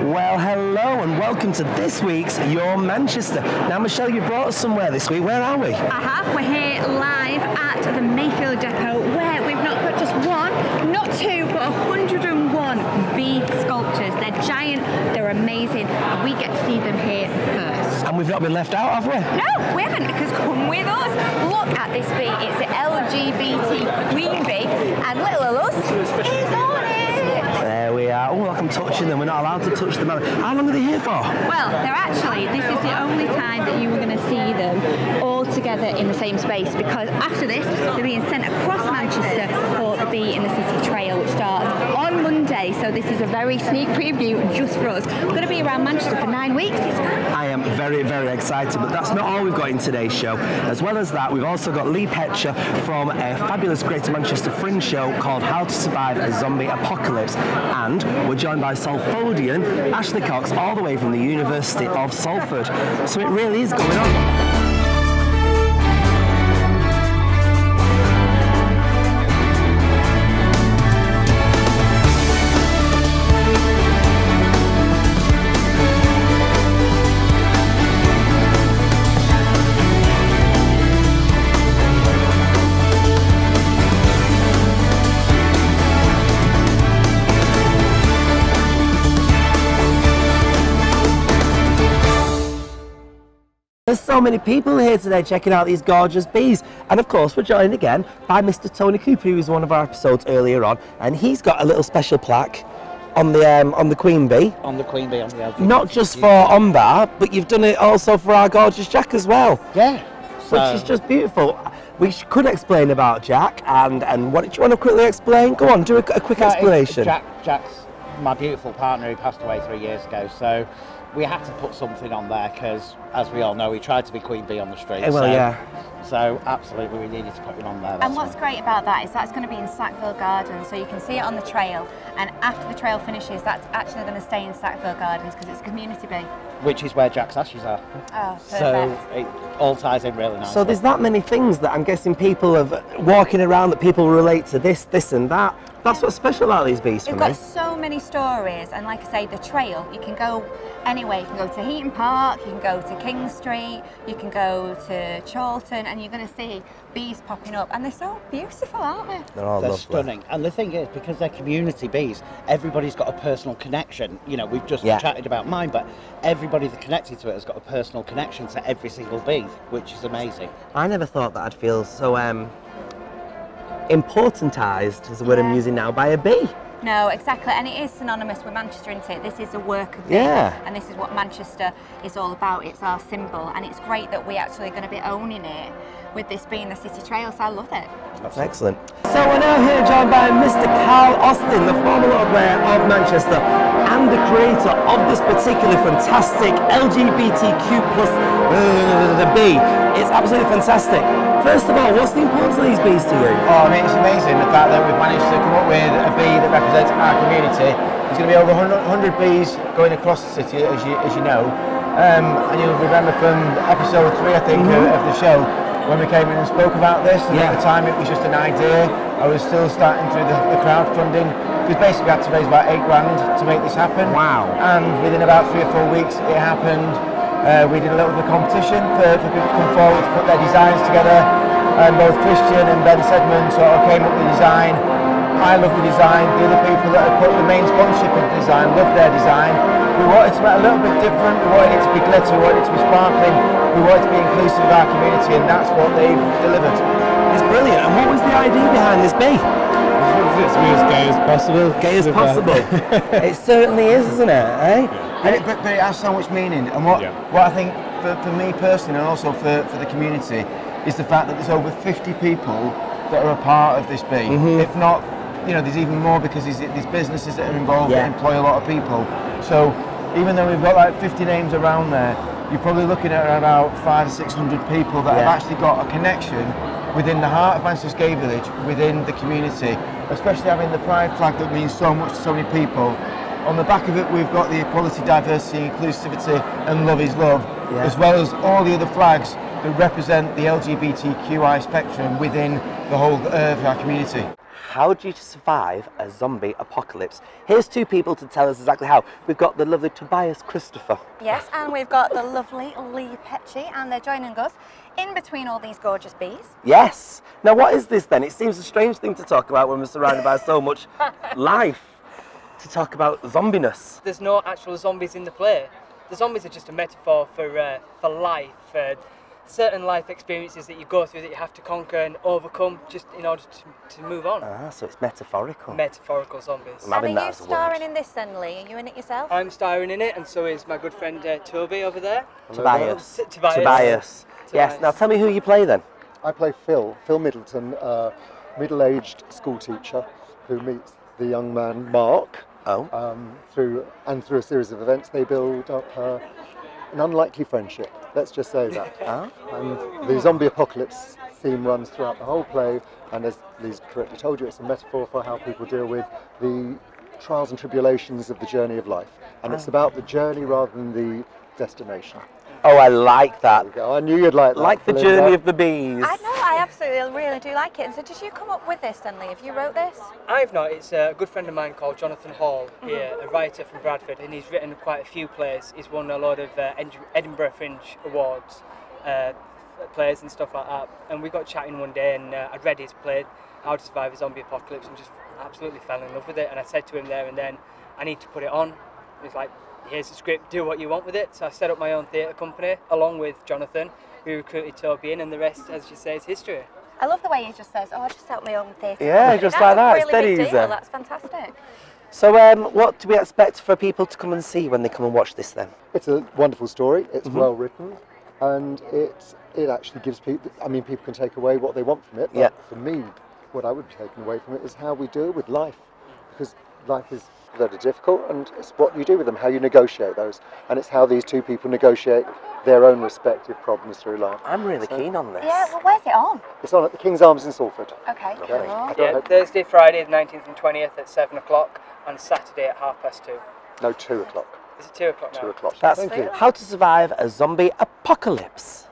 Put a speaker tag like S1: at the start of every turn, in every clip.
S1: Well, hello and welcome to this week's Your Manchester. Now, Michelle, you brought us somewhere this week. Where are we?
S2: I have. We're here live at the Mayfield Depot, where we've not got just one, not two, but 101 bee sculptures. They're giant, they're amazing, and we get to see them here first.
S1: And we've not been left out, have we?
S2: No, we haven't, because come with us. Look at this bee. It's the LGBT queen bee, and little us is on it.
S1: There we are. Oh, like I'm touching them. We're not allowed to touch them. How long are they here for?
S2: Well, they're actually, this is the only time that you were going to see them all together in the same space, because after this, they're being sent across Manchester for the Bee in the City Trail, which starts on Monday. So this is a very sneak preview just for us. We're going to be around Manchester for 9 weeks.
S1: I am very, very excited, but that's not all we've got in today's show. As well as that, we've also got Lee Petcher from a fabulous Greater Manchester Fringe show called How to Survive a Zombie Apocalypse. And we're joined by Salfordian Ashley Cox, all the way from the University of Salford. So it really is going on. There's so many people here today checking out these gorgeous bees, and of course we're joined again by Mr. Tony Cooper, who was one of our episodes earlier on, and he's got a little special plaque on the queen bee.
S3: On the queen bee, on the LGBT.
S1: Not just for Ombar, but you've done it also for our gorgeous Jack as well.
S3: Yeah.
S1: Which is just beautiful. We could explain about Jack, and what did you want to quickly explain? Go on, do a quick explanation.
S3: Jack's my beautiful partner who passed away 3 years ago, so we had to put something on there because, as we all know, he tried to be queen bee on the street.
S1: Well, yeah.
S3: So absolutely, we needed to put him on there.
S2: And what's great about that is that's going to be in Sackville Gardens, so you can see it on the trail. And after the trail finishes, that's actually going to stay in Sackville Gardens because it's a community bee.
S3: Which is where Jack's ashes are.
S2: Oh, perfect.
S3: So it all ties in really nicely.
S1: So there's that many things that I'm guessing people have walking around that people relate to this and that. That's what's special about these bees for me.
S2: We've got so many stories, and like I say, the trail, you can go anywhere. You can go to Heaton Park, you can go to King Street, you can go to Chorlton, and you're going to see bees popping up, and they're so beautiful, aren't they?
S3: They're stunning. And the thing is, because they're community bees, everybody's got a personal connection. You know, we've just chatted about mine, but everybody that's connected to it has got a personal connection to every single bee, which is amazing.
S1: I never thought that I'd feel so importantised, is the word I'm using now, by a bee.
S2: No, exactly, and it is synonymous with Manchester, isn't it? This is a work of bee, and this is what Manchester is all about. It's our symbol, and it's great that we actually are going to be owning it with this being the City Trail, so I love it.
S1: That's excellent. So we're now here joined by Mr. Carl Austin, the former Lord Mayor of Manchester and the creator of this particularly fantastic LGBTQ plus the bee. It's absolutely fantastic. First of all, what's the importance of these bees to you?
S4: Oh, I mean, it's amazing the fact that we've managed to come up with a bee that represents our community. There's going to be over 100 bees going across the city, as you know. And you'll remember from episode 3, I think, of the show, when we came in and spoke about this, and at the time it was just an idea. I was still starting through the crowdfunding, because basically we had to raise about 8 grand to make this happen.
S1: Wow.
S4: And within about 3 or 4 weeks it happened. We did a little bit of competition for people to come forward to put their designs together, and both Christian and Ben Sedman sort of came up with the design. I love the design, the other people that have put the main sponsorship in the design loved their design. We wanted to make it a little bit different, we wanted it to be glitter, we wanted it to be sparkling, we wanted it to be inclusive of our community, and that's what they've delivered.
S1: It's brilliant. And what was the idea behind this bee?
S5: It's as gay as possible.
S1: Gay as possible. It certainly is, isn't it? Eh?
S4: But it has so much meaning, and what I think for me personally, and also for the community, is the fact that there's over 50 people that are a part of this bee. If not, you know, there's even more, because there's businesses that are involved that employ a lot of people. So even though we've got like 50 names around there, you're probably looking at about 500 or 600 people that have actually got a connection within the heart of Manchester's Gay Village, within the community, especially having the pride flag that means so much to so many people. On the back of it, we've got the equality, diversity, inclusivity, and love is love, as well as all the other flags that represent the LGBTQI spectrum within the whole of our community.
S1: How do you survive a zombie apocalypse? Here's two people to tell us exactly how. We've got the lovely Tobias Christopher.
S2: Yes, and we've got the lovely Lee Petchy, and they're joining us in between all these gorgeous bees.
S1: Yes. Now what is this then? It seems a strange thing to talk about when we're surrounded by so much life. To talk about zombiness.
S6: There's no actual zombies in the play. The zombies are just a metaphor for life, certain life experiences that you go through that you have to conquer and overcome just in order to move on.
S1: Ah, so it's metaphorical.
S6: Metaphorical zombies.
S2: And are you starring in this then, Lee? Are you in it yourself?
S6: I'm starring in it, and so is my good friend Toby over there.
S1: Tobias.
S6: Tobias.
S1: Yes, now tell me who you play then.
S7: I play Phil Middleton, a middle-aged school teacher who meets the young man Mark. Through a series of events, they build up an unlikely friendship. Let's just say that. And the zombie apocalypse theme runs throughout the whole play, and as Lee's correctly told you, it's a metaphor for how people deal with the trials and tribulations of the journey of life. And it's about the journey rather than the destination.
S1: Oh, I like that.
S7: I knew you'd like that.
S1: Like the journey of the bees.
S2: I know, I absolutely really do like it. And so did you come up with this then, Lee? Have you wrote this?
S6: I've not. It's a good friend of mine called Jonathan Hall, here, a writer from Bradford, and he's written quite a few plays. He's won a lot of Edinburgh Fringe Awards, plays and stuff like that. And we got chatting one day, and I'd read his play, How to Survive a Zombie Apocalypse, and just absolutely fell in love with it. And I said to him there and then, I need to put it on. He's like, here's the script, do what you want with it. So I set up my own theatre company along with Jonathan. We recruited Toby in, and the rest, as you say, is history.
S2: I love the way he just says, oh, I just set up my own theatre.
S1: Yeah, just like that.
S2: That's a really big
S1: easy.
S2: deal. That's fantastic.
S1: So what do we expect for people to come and see when they come and watch this then?
S7: It's a wonderful story, it's well written, and it actually gives people, I mean, people can take away what they want from it, but for me, what I would be taking away from it is how we deal with life, because life is very difficult, and it's what you do with them, how you negotiate those, and it's how these two people negotiate their own respective problems through life.
S1: I'm really keen on this.
S2: Yeah, well, where's it on?
S7: It's on at the King's Arms in Salford.
S2: Okay, cool.
S6: Yeah, Thursday, Friday, the 19th and 20th at 7 o'clock, and Saturday at 2:30.
S7: No, 2 o'clock.
S6: Is it 2 o'clock now?
S7: 2 o'clock.
S1: That's How to Survive a Zombie Apocalypse.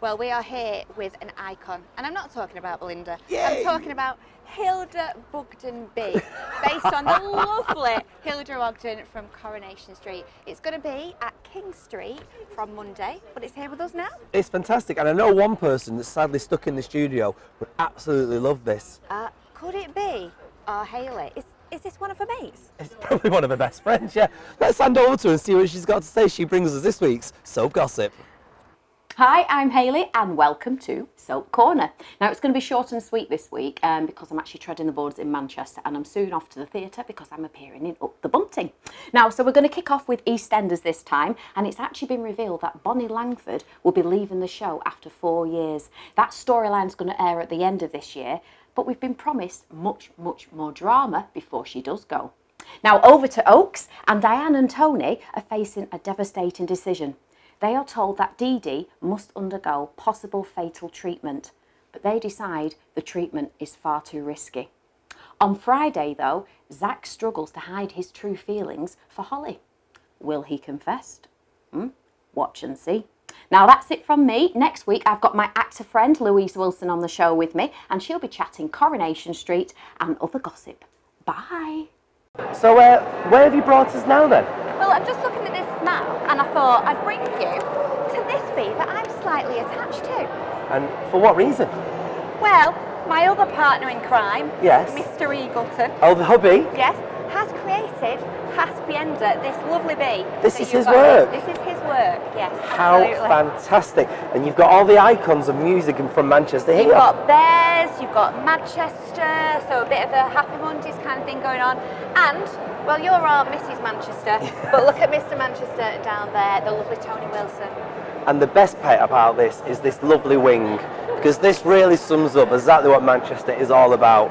S2: Well, we are here with an icon, and I'm not talking about Belinda. I'm talking about Hilda Bugden Bee, based on the lovely Hilda Ogden from Coronation Street. It's going to be at King Street from Monday, but it's here with us now.
S1: It's fantastic, and I know one person that's sadly stuck in the studio would absolutely love this.
S2: Could it be our Hayley? Is this one of her mates?
S1: It's probably one of her best friends, yeah. Let's hand over to her and see what she's got to say. She brings us this week's Soap Gossip.
S8: Hi, I'm Hayley and welcome to Soap Corner. Now it's going to be short and sweet this week because I'm actually treading the boards in Manchester, and I'm soon off to the theatre because I'm appearing in Up the Bunting. Now, so we're going to kick off with EastEnders this time, and it's actually been revealed that Bonnie Langford will be leaving the show after 4 years. That storyline's going to air at the end of this year, but we've been promised much, much more drama before she does go. Now over to Oaks, and Diane and Tony are facing a devastating decision. They are told that Dee Dee must undergo possible fatal treatment, but they decide the treatment is far too risky. On Friday, though, Zach struggles to hide his true feelings for Holly. Will he confess? Watch and see. Now that's it from me. Next week I've got my actor friend Louise Wilson on the show with me, and she'll be chatting Coronation Street and other gossip. Bye.
S1: So where have you brought us now then?
S2: Well, I'm just looking at this map, and I thought I'd bring you to this bee that I'm slightly attached to.
S1: And for what reason?
S2: Well, my other partner in crime,
S1: Yes.
S2: Mr. Eagleton,
S1: Oh, the hubby?
S2: yes, has created Haspienda, this lovely bee.
S1: This
S2: that
S1: is
S2: you've
S1: his
S2: got
S1: work?
S2: here. This is his work, yes,
S1: How
S2: absolutely.
S1: fantastic. And you've got all the icons of music and from Manchester here.
S2: You've got Bears, you've got Manchester, so a bit of a Happy Mondays kind of thing going on. And, well, you're our Mrs. Manchester, but look at Mr. Manchester down there, the lovely Tony Wilson.
S1: And the best part about this is this lovely wing, because this really sums up exactly what Manchester is all about.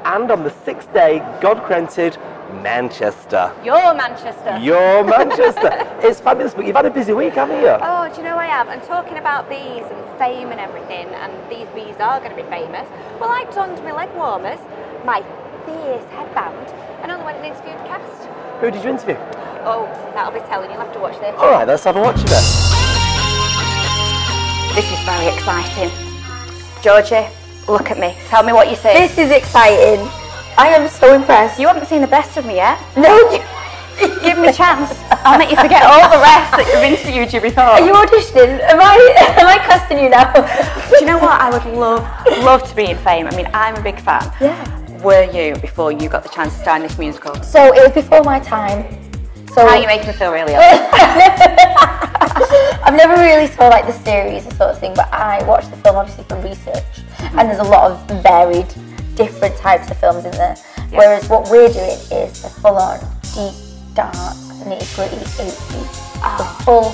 S1: And on the 6th day, God granted Manchester.
S2: You're Manchester.
S1: You're Manchester. It's fabulous, but you've had a busy week, haven't you?
S2: Oh, do you know I have? And talking about bees and fame and everything, and these bees are going to be famous, well, I donned my leg warmers, my fierce headband, and on the went and interviewed the cast.
S1: Who did you interview?
S2: Oh, that'll be telling, you'll have to watch this.
S1: All right, let's have a watch of it.
S2: This is very exciting. Georgie, look at me. Tell me what you see.
S9: This is exciting.
S2: I am so impressed.
S8: You haven't seen the best of me yet.
S2: No.
S8: Give me a chance. I'll make you forget all the rest that I've interviewed you before.
S2: Are you auditioning? Am I casting you now?
S8: Do you know what? I would love to be in Fame. I mean, I'm a big fan.
S2: Yeah.
S8: Were you before you got the chance to star in this musical?
S2: So it was before my time. So
S8: how are you making me feel really old?
S2: I've never really saw like the series and sort of thing, but I watched the film obviously for research, and there's a lot of varied, different types of films in there. Yeah. Whereas what we're doing is the full-on, deep, dark, nitty-gritty 80s, the full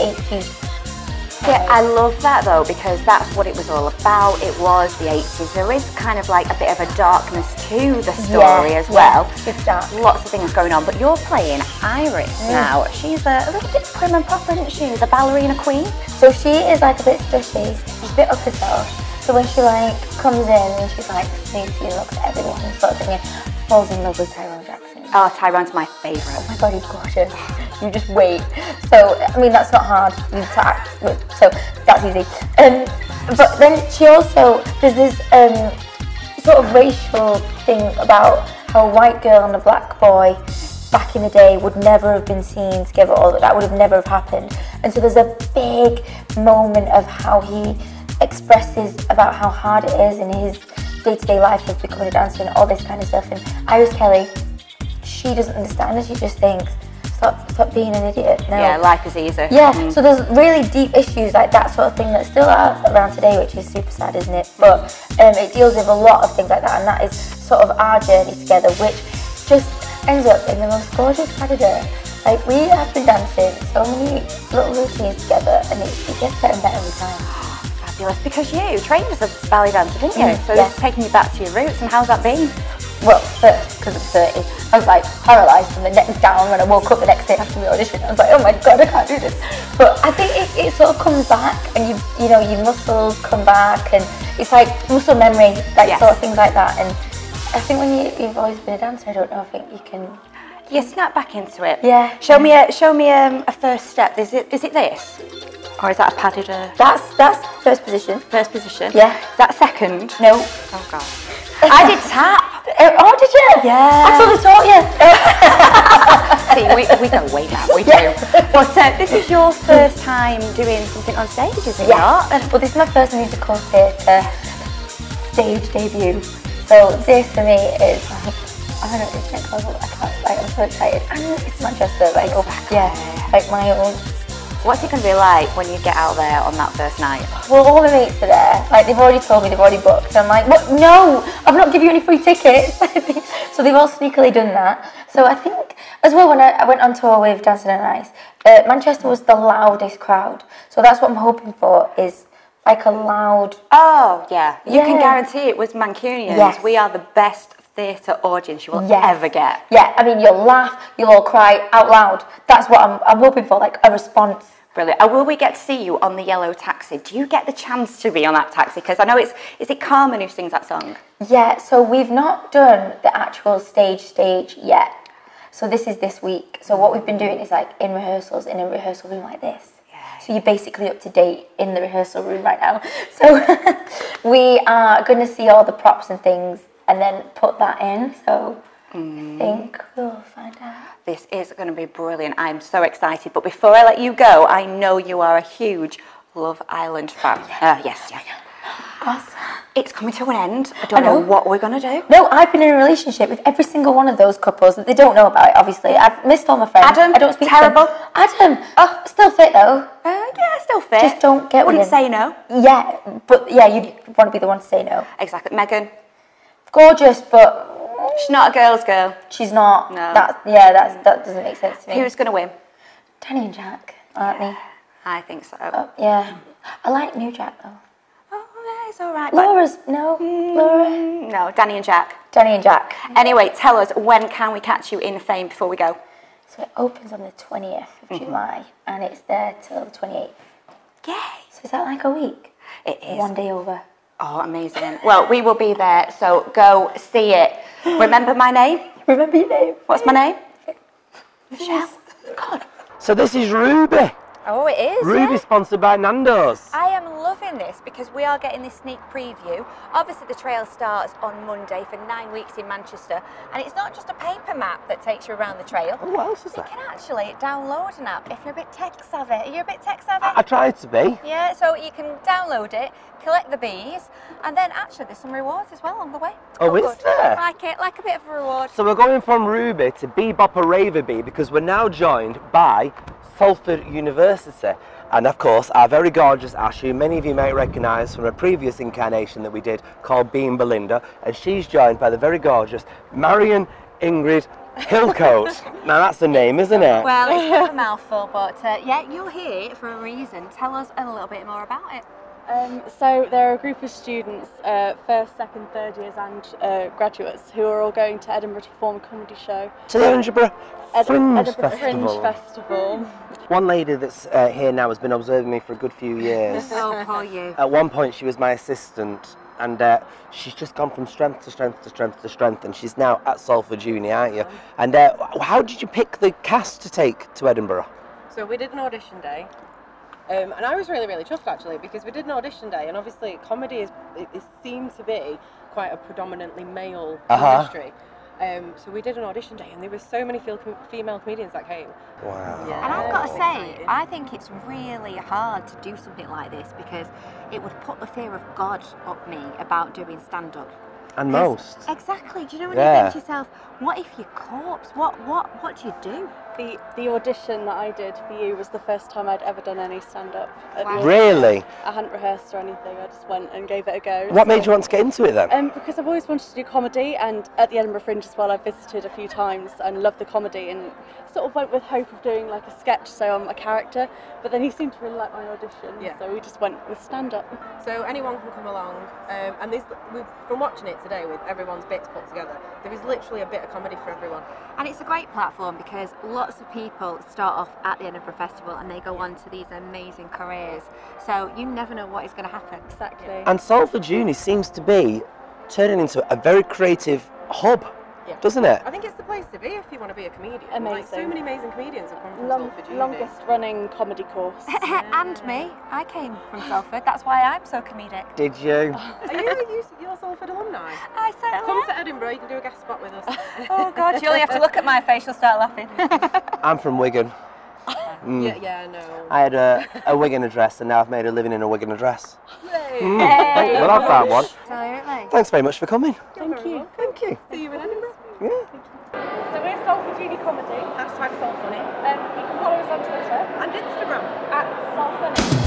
S2: 80s.
S8: Yeah, I love that though, because that's what it was all about. It was the 80s. There is kind of like a bit of a darkness to the story as well.
S2: It's dark.
S8: Lots of things going on, but you're playing Iris now. She's a little bit prim and proper, isn't she? The ballerina queen.
S2: So she is like a bit stretchy. She's a bit up herself. So when she like comes in and she's like sneaky, looks at everyone and sort of thing, and falls in love with Tyrone Jackson.
S8: Oh, Tyrone's my favourite.
S2: Oh my god, he's gorgeous. You just wait. So, I mean, that's not hard to act with, so that's easy. But then she also, there's this sort of racial thing about how a white girl and a black boy back in the day would never have been seen together, or that would have never have happened. And so there's a big moment of how he expresses about how hard it is in his day-to-day life of becoming a dancer and all this kind of stuff. And Iris Kelly, she doesn't understand, and she just thinks, stop being an idiot. No.
S8: Yeah, life is easy.
S2: Yeah, so there's really deep issues like that sort of thing that still are around today, which is super sad, isn't it? But it deals with a lot of things like that, and that is sort of our journey together, which just ends up in the most gorgeous padded. Like, we have been dancing so many little routines together, and it gets better and better every time.
S8: Fabulous, because you trained as a ballet dancer, didn't you? So this is taking you back to your roots, and how's that been?
S2: Well, first, because I'm 30, I was like paralysed from the neck down when I woke up the next day after the audition. I was like, oh my god, I can't do this. But I think it sort of comes back, and you know, your muscles come back, and it's like muscle memory, like sort of things like that. And I think when you've always been a dancer, I don't know, I think you can.
S8: You snap back into it.
S2: Yeah.
S8: Show me a first step. Is it this? Or is that a padded?
S2: That's first position.
S8: First position.
S2: Yeah.
S8: Is that second?
S2: No.
S8: Oh god. I did tap.
S2: Oh, did you?
S8: Yeah.
S2: I thought I taught you.
S8: See, we go way back. We do. But this is your first time doing something on stage, is it not?
S2: Well, this is my first musical theatre stage debut. So this for me is like, I don't know, it's next level. I can't, like, I'm so excited. And it's Manchester, like, like my own.
S8: What's it going to be like when you get out there on that first night?
S2: Well, all the mates are there. Like, they've already told me, they've already booked. So I'm like, what? No, I've not given you any free tickets. So they've all sneakily done that. So I think, as well, when I went on tour with Dancing on Ice, Manchester was the loudest crowd. So that's what I'm hoping for, is like a loud...
S8: Oh, yeah. You can guarantee it was Mancunians. Yes. We are the best theatre audience you will ever get.
S2: Yeah, I mean, you'll laugh, you'll all cry out loud. That's what I'm hoping for, like a response.
S8: Brilliant. Will we get to see you on the yellow taxi? Do you get the chance to be on that taxi? Because I know is it Carmen who sings that song? Yeah,
S2: so we've not done the actual stage yet. So this is this week. So what we've been doing is like in rehearsals, in a rehearsal room like this. So you're basically up to date in the rehearsal room right now. So we are going to see all the props and things and then put that in. So I think we'll find out.
S8: This is going to be brilliant. I'm so excited. But before I let you go, I know you are a huge Love Island fan. Yes.
S2: Of course.
S8: It's coming to an end. I don't know what we're going to do.
S2: No, I've been in a relationship with every single one of those couples that they don't know about it, obviously. I've missed all my friends.
S8: Adam,
S2: I don't speak
S8: terrible.
S2: To them. Adam, still fit though.
S8: Yeah, still fit.
S2: Just don't get
S8: Wouldn't
S2: with him.
S8: say no.
S2: Yeah, but yeah, you'd want to be the one to say no.
S8: Exactly. Megan.
S2: Gorgeous, but...
S8: She's not a girl's girl.
S2: She's not.
S8: No.
S2: That doesn't make sense to me.
S8: Who's going to win?
S2: Danny and Jack, aren't they?
S8: I think so.
S2: Yeah. I like New Jack though.
S8: Oh, yeah, it's all right.
S2: Laura's, no. Laura?
S8: No, Danny and Jack.
S2: Danny and Jack.
S8: Anyway, tell us, when can we catch you in Fame before we go?
S2: So it opens on the 20th of July and it's there till the 28th.
S8: Yay.
S2: So is that like a week?
S8: It is.
S2: One day over.
S8: Oh, amazing. Well, we will be there, so go see it. Remember my name?
S2: Remember your name?
S8: What's my name? Michelle. God.
S1: So this is Ruby.
S9: Oh, it is.
S1: Ruby sponsored by Nando's.
S9: I am loving this because
S2: because we are getting this sneak preview. Obviously the trail starts on Monday for 9 weeks in Manchester, and it's not just a paper map that takes you around the trail.
S1: Oh, what else is there?
S2: You can actually download an app if you're a bit tech savvy. Are you a bit tech savvy?
S1: I try to be.
S2: Yeah, so you can download it, collect the bees, and then actually there's some rewards as well on the way.
S1: Oh, is there?
S2: Like a bit of a reward.
S1: So we're going from Ruby to Bebop or Raver Bee because we're now joined by Salford University. And of course, our very gorgeous Ash, who many of you might recognise from a previous incarnation that we did called Being Belinda, and she's joined by the very gorgeous Marion Ingrid Hillcoat. Now that's the name, isn't it?
S2: Well, it's a bit of a mouthful, but yeah, you're here for a reason. Tell us a little bit more about it.
S9: So there are a group of students, first, second, third years and graduates, who are all going to Edinburgh to perform a comedy show.
S1: To the Edinburgh Fringe
S9: Edinburgh
S1: Festival.
S9: Fringe Festival.
S1: One lady that's here now has been observing me for a good few years.
S2: Oh, poor you.
S1: At one point she was my assistant, and she's just gone from strength to strength to strength to strength, and she's now at Salford Uni, aren't you? And how did you pick the cast to take to Edinburgh?
S10: So we did an audition day. And I was really, really chuffed actually, because we did an audition day, and obviously comedy it seemed to be quite a predominantly male industry. So we did an audition day, and there were so many female comedians that came.
S1: Wow.
S2: Yeah, and I've got to say, I think it's really hard to do something like this because it would put the fear of God up me about doing stand-up.
S1: And most.
S2: Exactly. Do you know when you think to yourself, what if you're corpse? What do you do?
S9: The audition that I did for you was the first time I'd ever done any stand-up.
S2: Wow.
S1: Really?
S9: I hadn't rehearsed or anything, I just went and gave it a go.
S1: What made you want to get into it then?
S9: Because I've always wanted to do comedy, and at the Edinburgh Fringe as well I've visited a few times and loved the comedy, and sort of went with hope of doing like a sketch, so I'm a character, but then he seemed to really like my audition, so we just went with stand-up.
S10: So anyone can come along, and from watching it today with everyone's bits put together, there is literally a bit of comedy for everyone.
S2: And it's a great platform because lots of people start off at the Edinburgh Festival and they go on to these amazing careers. So you never know what is going to happen.
S9: Exactly.
S1: And Salford Uni seems to be turning into a very creative hub, doesn't it?
S10: I think it's the place to be if you want to be a comedian.
S9: Amazing.
S10: Like, so many amazing comedians have come from Salford Uni.
S9: Longest running comedy course.
S2: And me, I came from Salford. That's why I'm so comedic.
S1: Did you?
S10: You're a Salford alumni.
S2: I certainly
S10: Come to Edinburgh, you can do a guest spot with us.
S2: Oh God, you only have to look at my face, you'll start laughing.
S1: I'm from Wigan.
S10: Yeah, no.
S1: I had a Wigan address, and now I've made a living in a Wigan address.
S2: Hey.
S1: Well, I've found one.
S2: Absolutely.
S1: Thanks very much for coming.
S9: Thank you.
S1: Thank you.
S10: See you in Edinburgh.
S1: Yeah.
S9: So we're Salford Uni Comedy.
S10: #SalFunny.
S9: You can follow us on Twitter
S10: And Instagram.
S9: at SalFunny.